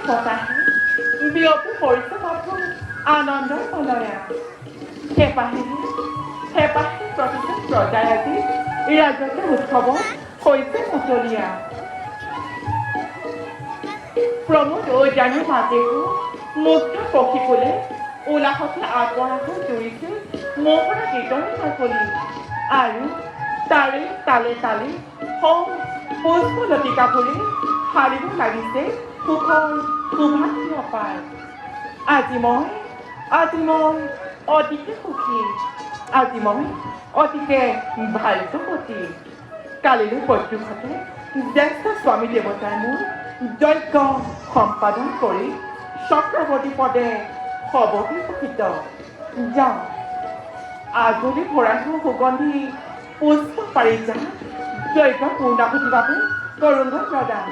কথাহে বিয়পি পৰিছে মাথো আনন্দৰ কলয়া হেঁপাহে প্ৰতিটো প্ৰজাই আজি ৰাজকীয় উৎসৱত হৈছে মুকলিয়া প্ৰমোদ ঐজানৰ মাজেকো মুক্ত পক্ষীকুলে উলাহতে আগবঢ়া হৈ জুৰিছে মোহৰা গীতৰ কাকলি আৰু তাৰে তালে তালে পুষ্প লতিকাপুৰে সাৰিব লাগিছে সুখৰ সুভাষ পায় আজি মই অতিকে সুখী আজি মই অতিকে ভাগ্যৱতী কালিলৈ প্ৰত্যুষতে জ্যেষ্ঠ স্বামী দেৱতাই মোৰ যজ্ঞ সম্পাদন কৰি চক্ৰৱৰ্তী পদে সবৰ্তিত যাওঁ আজলি ভৰাই সুগন্ধি পুষ্প পাৰিজাত যজ্ঞ পূৰ্ণাহুতিৰ বাবে তৰুণ প্ৰদান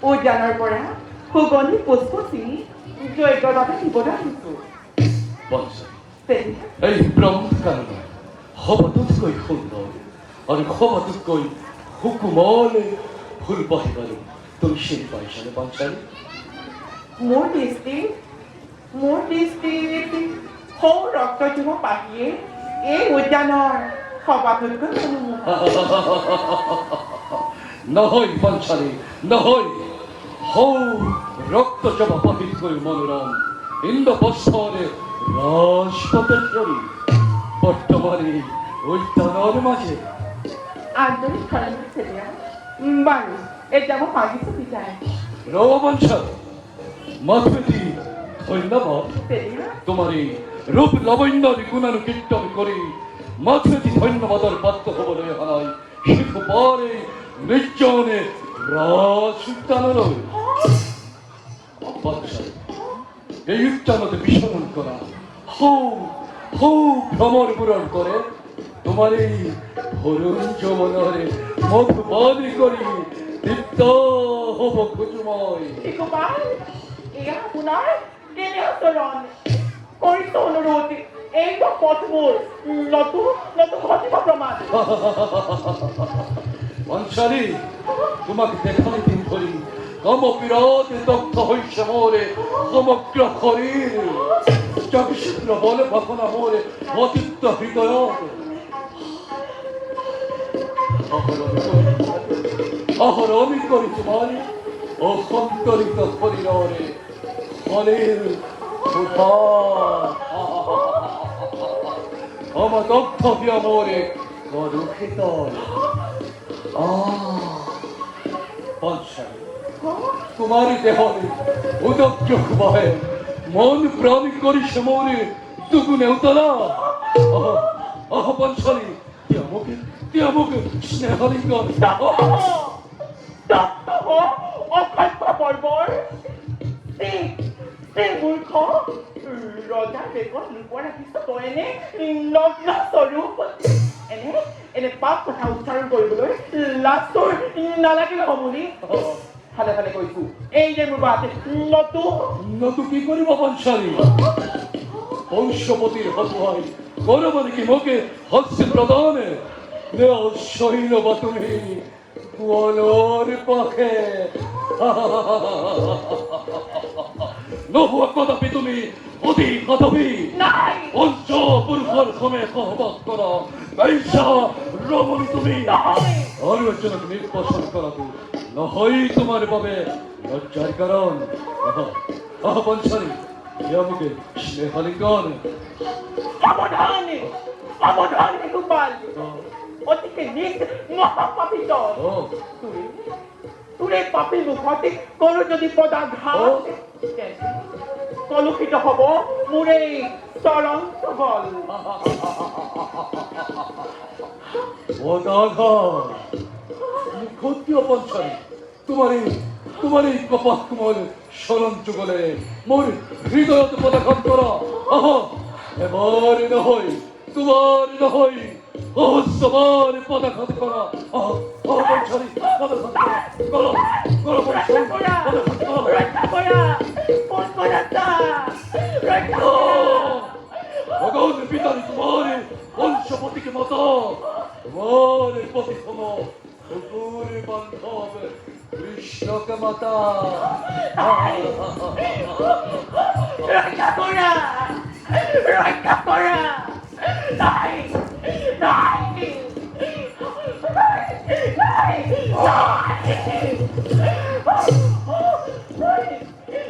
উদ্যানৰ পৰা সুগন্ধি পুষ্প চিঙি যজ্ঞৰ বাবে দিবলৈ আহিছোঁ এই ব্ৰহ্মকাণ্ড সবাতোতকৈ সুন্দৰ আৰু সবাতোতকৈ সুকোমলে ফুল বাঢ়িবলৈ তুমি চিনি পাইছানে পাঞ্চালী মোৰ দৃষ্টিত সৌ ৰক্তজীৱ পাহিয়ে এই উদ্যানৰ সবাতোতকৈ নহয় পাঞ্চালী নহয় সৌ ৰক্তজবা পাহিতকৈ মনোৰম ইন্দ্ৰপ্ৰস্থৰে ৰাজপথেশ্বৰী বৰ্তমানে উদ্যানৰ মাজে আন্তৰিক ধন্যবাদ চেতিয়া বাৰু এতিয়া মই মাগিছোঁ বিদায় ৰবাঞ্চল মাধুমতী ধন্যবাদ তোমাৰ এই ৰূপ লাৱণ্যৰ গুণানুকীৰ্তন কৰি মাধুমতী ধন্যবাদৰ পাত্ৰ হ'বলৈ অহা নাই শিশুপাৰে নিৰ্জনে ৰাজ উদ্যানলৈ এই উদ্যানতে বিচৰণ কৰা সৌ ভ্ৰমৰবোৰৰ দৰে তোমাৰ এই হৰুণ যৌৱনৰে মধুপানী কৰি তৃপ্ত হ'ব খোজো মই এয়া আপোনাৰ কেনে আচৰণ কৰিছো অনুৰোধ এই পথবোৰ নতু ঘটিব প্ৰমাণ পাঞ্চালী তোমাক দেখালি দিন ধৰি কামবিৰতে দগ্ধ হৈছে মোৰে সমগ্ৰ শৰীৰ জগচিত্ৰ বলে ভাষণা মোৰে অতীত হৃদয়ত আহৰণি কৰি তোমাৰ অসন্তৰিত শৰীৰৰে শৰীৰ আমার দগ্ধ বিয়ামরে গরুখিত তোমারই দেহরে উদগ্র ভয়ে মন প্রাণ করিস মরে দুগুণে উতলা পঞ্চালী তুই আমাকে স্নেহলিঙ্গন মূৰ্খ ৰজা বেগত লুকুৱাই ৰাখিছ তই নগ্ন স্বৰূপ এনে পাপ কথা উচ্চাৰণ কৰিবলৈ লাজটোৰ নালাগিলে সমুনি ভালে ভালে কৈছো এই যে মোৰ বাট নতু কি কৰিব পঞ্চালী বংশপতিৰ হতুৱাই গৌৰৱ নেকি মোকে হস্য প্ৰদানে নে অসহ্য বা তুমি কোৱালৰ পাখে নোহোৱা কদাপি তুমি অধিক কদাপি পঞ্চপুৰুষৰ সমে সহবাস কৰা বৈশা ৰমণী তুমি আৰু এজনক নিৰ্বাচন কৰাটো নহয় তোমাৰ বাবে লজ্জাৰ কাৰণ পঞ্চালী ইয়ামুকে স্নেহালিঙ্গন সাৱধান গোপাল অতিকে নিজ মহাপাপিত তোৰে পাপী মুখতে কৰো যদি পদাঘাত কলুষিত হ'ব মোৰ এই চৰণ চবল। ক্ষত্রিয় পঞ্চারী তোমার এই কপাল কুমল স্মরণ যুগলে মোর হৃদয়ত পদাঘাত করা। এবার নহয় তোমার নহয় সহস্রবার পদাঘাত করা। পঞ্চারী পদাঘাত করা, করো করো ৰক্ষা কৰা, পদাঘাত করো। ৰক্ষা কৰা, পঞ্চদাতা, ৰক্ষা ভগবান পিতার তোমার বংশপতিকে মাতা, তোমার পতি সম কুকুর বান্ধব কৃষ্ণকে মাতা। ৰক্ষা কৰা, ৰক্ষা কৰা, নাই নাই নাই নাই নাই